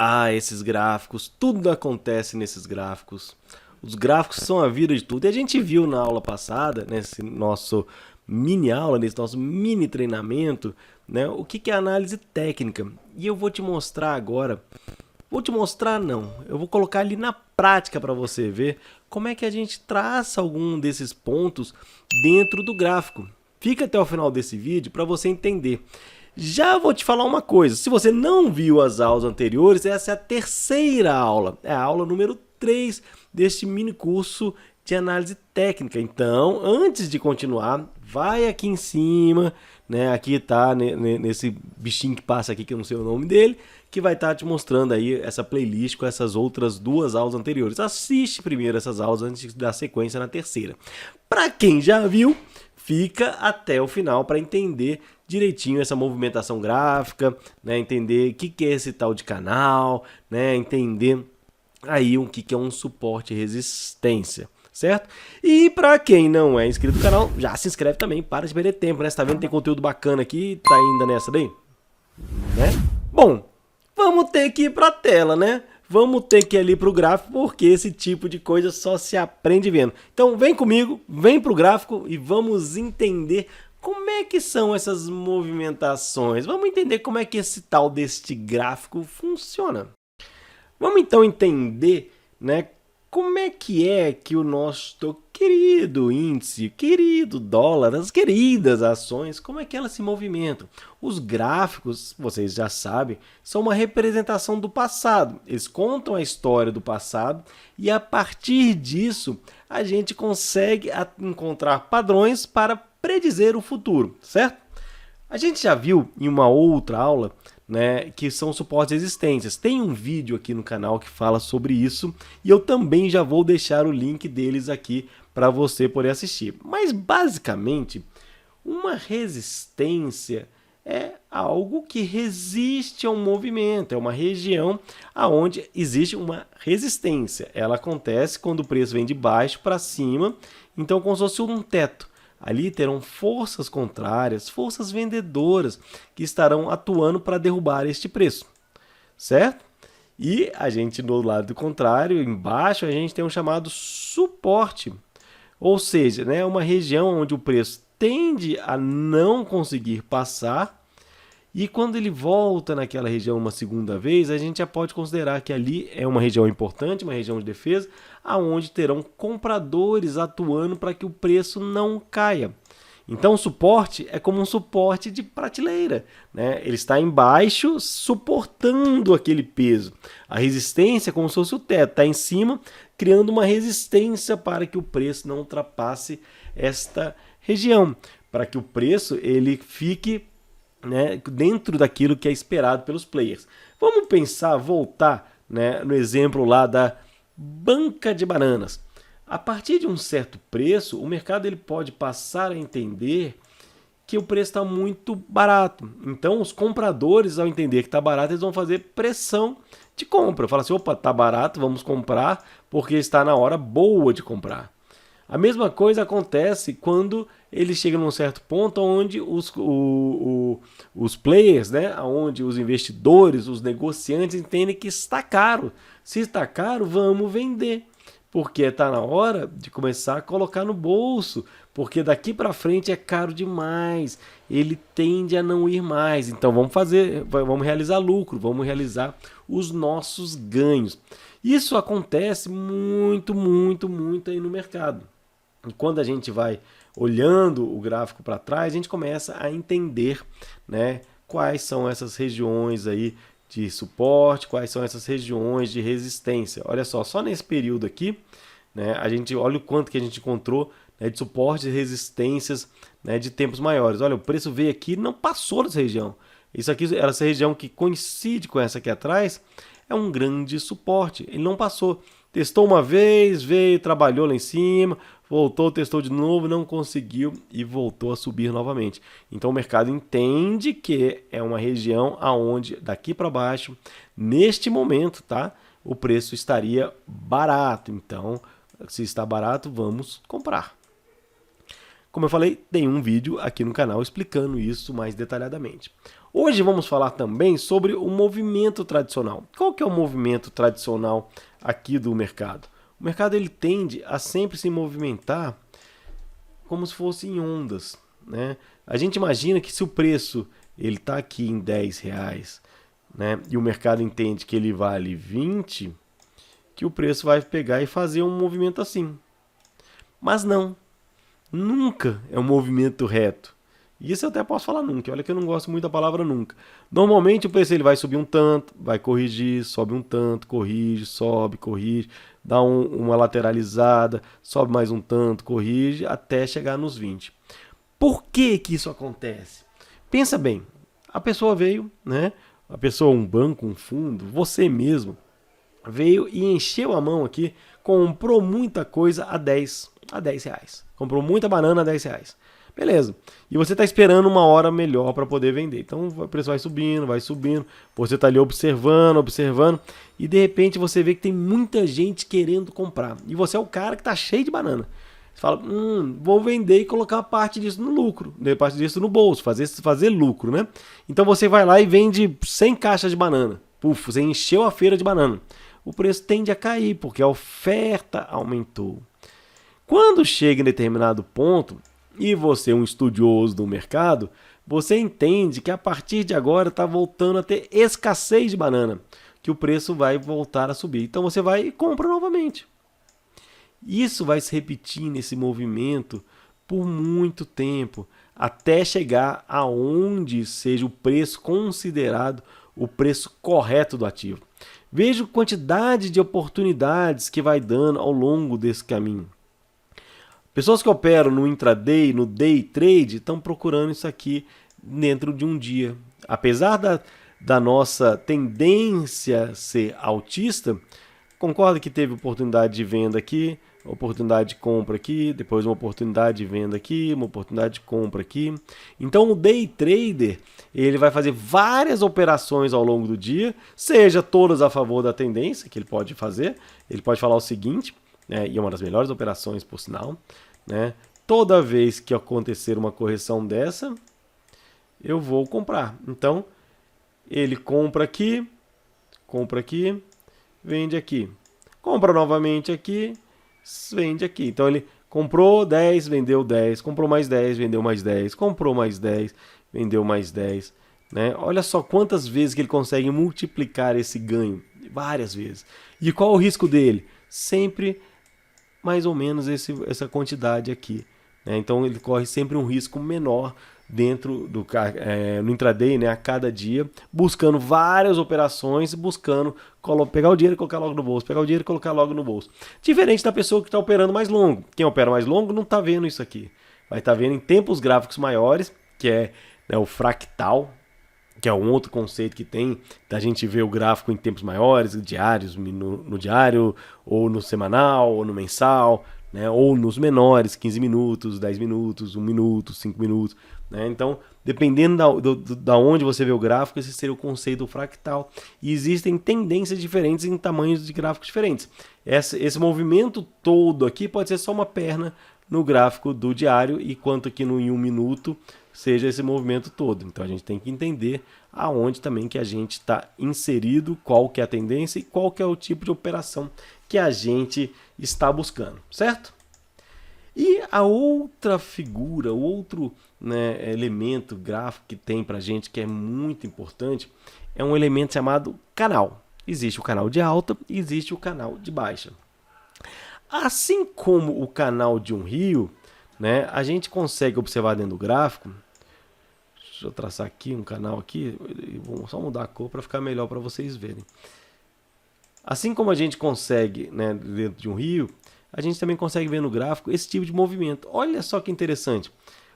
Ah, esses gráficos, tudo acontece nesses gráficos. Os gráficos são a vida de tudo. E a gente viu na aula passada, nesse nosso mini aula, nesse nosso mini treinamento, né, o que é análise técnica. E eu vou te mostrar agora. Vou te mostrar não, eu vou colocar ali na prática para você ver como é que a gente traça algum desses pontos dentro do gráfico. Fica até o final desse vídeo para você entender. Já vou te falar uma coisa, se você não viu as aulas anteriores, essa é a terceira aula, é a aula número 3 deste mini curso de análise técnica. Então, antes de continuar, vai aqui em cima, né? Aqui tá nesse bichinho que passa aqui, que eu não sei o nome dele, que vai estar te mostrando aí essa playlist com essas outras duas aulas anteriores. Assiste primeiro essas aulas antes de dar sequência na terceira. Para quem já viu, fica até o final para entender direitinho essa movimentação gráfica, né? Entender o que é esse tal de canal, né? Entender aí o que é um suporte e resistência, certo? E para quem não é inscrito no canal, já se inscreve também, para de perder tempo, né? Você tá vendo que tem conteúdo bacana aqui, tá ainda nessa daí? Né? Bom, vamos ter que ir para a tela, né? Vamos ter que ir ali para o gráfico, porque esse tipo de coisa só se aprende vendo. Então vem comigo, vem para o gráfico e vamos entender como é que são essas movimentações. Vamos entender como é que esse tal deste gráfico funciona. Vamos então entender, né, como é que o nosso querido índice, querido dólar, as queridas ações, como é que elas se movimentam? Os gráficos, vocês já sabem, são uma representação do passado. Eles contam a história do passado e a partir disso a gente consegue encontrar padrões para predizer o futuro, certo? A gente já viu em uma outra aula, né, que são suportes e resistências. Tem um vídeo aqui no canal que fala sobre isso e eu também já vou deixar o link deles aqui para você poder assistir. Mas basicamente, uma resistência é algo que resiste a um movimento, é uma região onde existe uma resistência. Ela acontece quando o preço vem de baixo para cima, então como se fosse um teto. Ali terão forças contrárias, forças vendedoras que estarão atuando para derrubar este preço, certo? E a gente do lado contrário, embaixo, a gente tem um chamado suporte, ou seja, né, uma região onde o preço tende a não conseguir passar e quando ele volta naquela região uma segunda vez, a gente já pode considerar que ali é uma região importante, uma região de defesa, aonde terão compradores atuando para que o preço não caia. Então o suporte é como um suporte de prateleira, né? Ele está embaixo suportando aquele peso. A resistência é como se fosse o teto, está em cima criando uma resistência para que o preço não ultrapasse esta região, para que o preço ele fique, né, dentro daquilo que é esperado pelos players. Vamos pensar, voltar, né, no exemplo lá da banca de bananas. A partir de um certo preço, o mercado ele pode passar a entender que o preço está muito barato. Então, os compradores, ao entender que está barato, eles vão fazer pressão de compra. Fala assim, opa, está barato, vamos comprar, porque está na hora boa de comprar. A mesma coisa acontece quando ele chega num certo ponto onde os players, né, onde os investidores, os negociantes entendem que está caro. Se está caro, vamos vender. Porque está na hora de começar a colocar no bolso, porque daqui para frente é caro demais, ele tende a não ir mais. Então vamos realizar lucro, vamos realizar os nossos ganhos. Isso acontece muito, muito, muito aí no mercado. E quando a gente vai olhando o gráfico para trás, a gente começa a entender, né, quais são essas regiões aí de suporte, quais são essas regiões de resistência. Olha só nesse período aqui, né, a gente olha o quanto que a gente encontrou, né, de suporte e resistências, né, de tempos maiores. Olha, o preço veio aqui e não passou dessa região. Isso aqui, essa região que coincide com essa aqui atrás, é um grande suporte. Ele não passou. Testou uma vez, veio, trabalhou lá em cima, voltou, testou de novo, não conseguiu e voltou a subir novamente. Então o mercado entende que é uma região aonde daqui para baixo, neste momento, tá, o preço estaria barato. Então, se está barato, vamos comprar. Como eu falei, tem um vídeo aqui no canal explicando isso mais detalhadamente. Hoje vamos falar também sobre o movimento tradicional. Qual que é o movimento tradicional aqui do mercado? O mercado ele tende a sempre se movimentar como se fosse em ondas, né? A gente imagina que se o preço ele está aqui em R$10, né, e o mercado entende que ele vale 20, que o preço vai pegar e fazer um movimento assim. Mas não, nunca é um movimento reto. Isso eu até posso falar nunca, olha que eu não gosto muito da palavra nunca. Normalmente o preço ele vai subir um tanto, vai corrigir, sobe um tanto, corrige, sobe, corrige, dá uma lateralizada, sobe mais um tanto, corrige, até chegar nos 20. Por que que isso acontece? Pensa bem, a pessoa veio, né? A pessoa, um banco, um fundo, você mesmo, veio e encheu a mão aqui, comprou muita coisa a 10 reais. Comprou muita banana a 10 reais. Beleza. E você está esperando uma hora melhor para poder vender. Então o preço vai subindo, vai subindo. Você está ali observando, observando. E de repente você vê que tem muita gente querendo comprar. E você é o cara que está cheio de banana. Você fala, vou vender e colocar parte disso no lucro. Parte disso no bolso, fazer lucro, né? Então você vai lá e vende 100 caixas de banana. Puf, você encheu a feira de banana. O preço tende a cair, porque a oferta aumentou. Quando chega em determinado ponto, e você é um estudioso do mercado, você entende que a partir de agora está voltando a ter escassez de banana, que o preço vai voltar a subir. Então você vai e compra novamente. Isso vai se repetir nesse movimento por muito tempo, até chegar aonde seja o preço considerado o preço correto do ativo. Veja a quantidade de oportunidades que vai dando ao longo desse caminho. Pessoas que operam no intraday, no day trade, estão procurando isso aqui dentro de um dia. Apesar da nossa tendência ser altista, concorda que teve oportunidade de venda aqui, oportunidade de compra aqui, depois uma oportunidade de venda aqui, uma oportunidade de compra aqui. Então o day trader ele vai fazer várias operações ao longo do dia, seja todas a favor da tendência, que ele pode fazer. Ele pode falar o seguinte, né, e é uma das melhores operações por sinal, né, toda vez que acontecer uma correção dessa, eu vou comprar. Então ele compra aqui, vende aqui, compra novamente aqui, vende aqui. Então ele comprou 10, vendeu 10, comprou mais 10, vendeu mais 10, comprou mais 10, vendeu mais 10. Né? Olha só quantas vezes que ele consegue multiplicar esse ganho. Várias vezes. E qual o risco dele? Sempre mais ou menos essa quantidade aqui. Né? Então ele corre sempre um risco menor dentro do no intraday, né, a cada dia, buscando várias operações, buscando pegar o dinheiro e colocar logo no bolso, pegar o dinheiro e colocar logo no bolso. Diferente da pessoa que está operando mais longo. Quem opera mais longo não está vendo isso aqui. Vai estar vendo em tempos gráficos maiores, que é, né, o fractal, que é um outro conceito que tem da gente ver o gráfico em tempos maiores, diários, no diário, ou no semanal, ou no mensal, né, ou nos menores, 15 minutos, 10 minutos, 1 minuto, 5 minutos. Né? Então, dependendo da onde você vê o gráfico, esse seria o conceito do fractal. E existem tendências diferentes em tamanhos de gráficos diferentes. Esse movimento todo aqui pode ser só uma perna no gráfico do diário, enquanto que em 1 minuto seja esse movimento todo. Então a gente tem que entender aonde também que a gente está inserido, qual que é a tendência e qual que é o tipo de operação que a gente está buscando, certo? E a outra figura, o outro, né, elemento gráfico que tem para a gente que é muito importante é um elemento chamado canal. Existe o canal de alta e existe o canal de baixa. Assim como o canal de um rio, né, a gente consegue observar dentro do gráfico. Deixa eu traçar aqui um canal aqui, vou só mudar a cor para ficar melhor para vocês verem. Assim como a gente consegue, né, dentro de um rio, a gente também consegue ver no gráfico esse tipo de movimento. Olha só que interessante.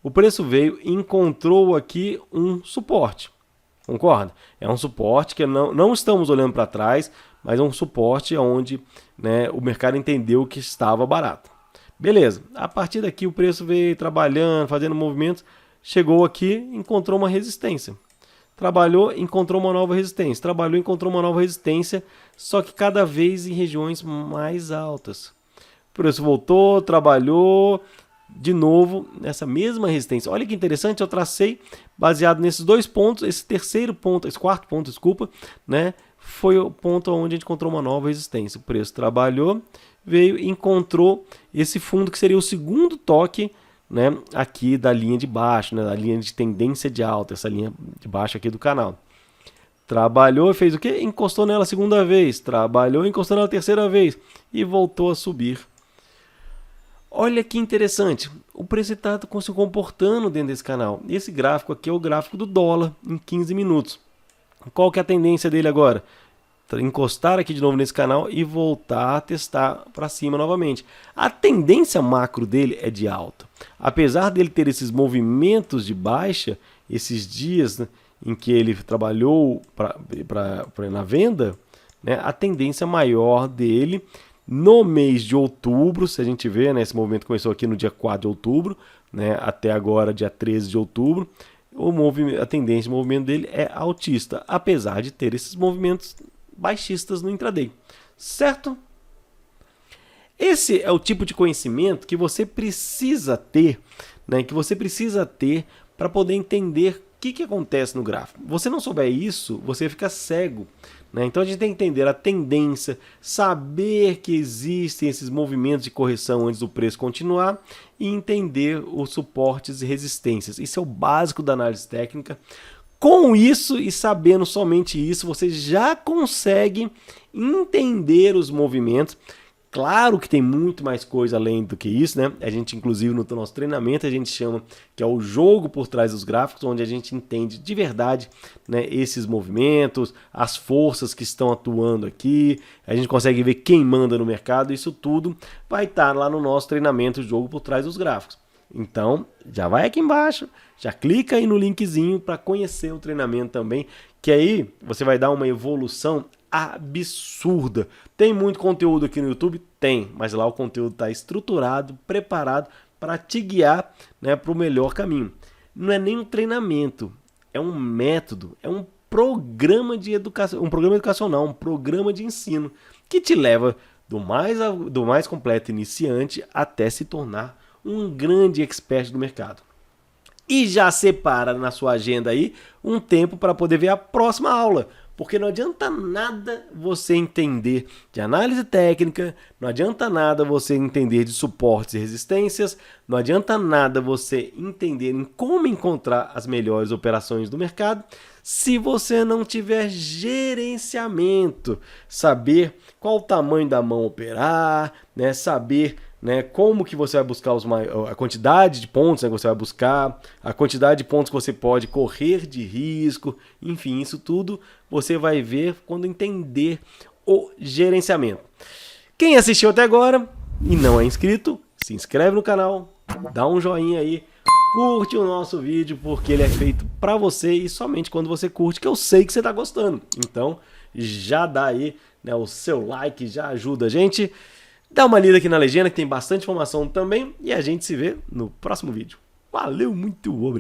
O preço veio e encontrou aqui um suporte. Concorda? É um suporte que não estamos olhando para trás, mas é um suporte onde, né, o mercado entendeu que estava barato. Beleza. A partir daqui o preço veio trabalhando, fazendo movimentos, chegou aqui, encontrou uma resistência. Trabalhou, encontrou uma nova resistência. Trabalhou, encontrou uma nova resistência, só que cada vez em regiões mais altas. O preço voltou, trabalhou, de novo nessa mesma resistência. Olha que interessante, eu tracei baseado nesses dois pontos, esse quarto ponto, desculpa, né? Foi o ponto onde a gente encontrou uma nova resistência. O preço trabalhou, veio e encontrou esse fundo que seria o segundo toque, né, aqui da linha de baixo, né, da linha de tendência de alta, essa linha de baixo aqui do canal. Trabalhou e fez o quê? Encostou nela a segunda vez, trabalhou e encostou nela a terceira vez e voltou a subir. Olha que interessante, o preço está se comportando dentro desse canal. Esse gráfico aqui é o gráfico do dólar em 15 minutos. Qual que é a tendência dele agora? Encostar aqui de novo nesse canal e voltar a testar para cima novamente. A tendência macro dele é de alta. Apesar dele ter esses movimentos de baixa, esses dias, né, em que ele trabalhou na venda, né, a tendência maior dele no mês de outubro, se a gente vê, né, esse movimento começou aqui no dia 4 de outubro, né, até agora dia 13 de outubro, a tendência de movimento dele é altista, apesar de ter esses movimentos baixistas no intraday, certo? Esse é o tipo de conhecimento que você precisa ter, né, para poder entender o que acontece no gráfico. Você não souber isso, você fica cego, né? Então a gente tem que entender a tendência, saber que existem esses movimentos de correção antes do preço continuar e entender os suportes e resistências. Isso é o básico da análise técnica. Com isso e sabendo somente isso, você já consegue entender os movimentos. Claro que tem muito mais coisa além do que isso, né? A gente, inclusive, no nosso treinamento, a gente chama que é o jogo por trás dos gráficos, onde a gente entende de verdade, né, esses movimentos, as forças que estão atuando aqui, a gente consegue ver quem manda no mercado, isso tudo vai estar lá no nosso treinamento Jogo por Trás dos Gráficos. Então, já vai aqui embaixo, já clica aí no linkzinho para conhecer o treinamento também, que aí você vai dar uma evolução absurda. Tem muito conteúdo aqui no YouTube? Tem, mas lá o conteúdo está estruturado, preparado para te guiar, né, para o melhor caminho. Não é nem um treinamento, é um método, é um programa de educação, um programa educacional, um programa de ensino que te leva do mais completo iniciante até se tornar um grande expert do mercado. E já separa na sua agenda aí um tempo para poder ver a próxima aula, porque não adianta nada você entender de análise técnica, não adianta nada você entender de suportes e resistências, não adianta nada você entender em como encontrar as melhores operações do mercado, se você não tiver gerenciamento, saber qual o tamanho da mão operar, né, saber, né, como que você vai buscar a quantidade de pontos, né, que você vai buscar, a quantidade de pontos que você pode correr de risco, enfim, isso tudo você vai ver quando entender o gerenciamento. Quem assistiu até agora e não é inscrito, se inscreve no canal, dá um joinha aí, curte o nosso vídeo, porque ele é feito para você e somente quando você curte, que eu sei que você está gostando. Então já dá aí, né, o seu like, já ajuda a gente. Dá uma lida aqui na legenda que tem bastante informação também e a gente se vê no próximo vídeo. Valeu, muito obrigado!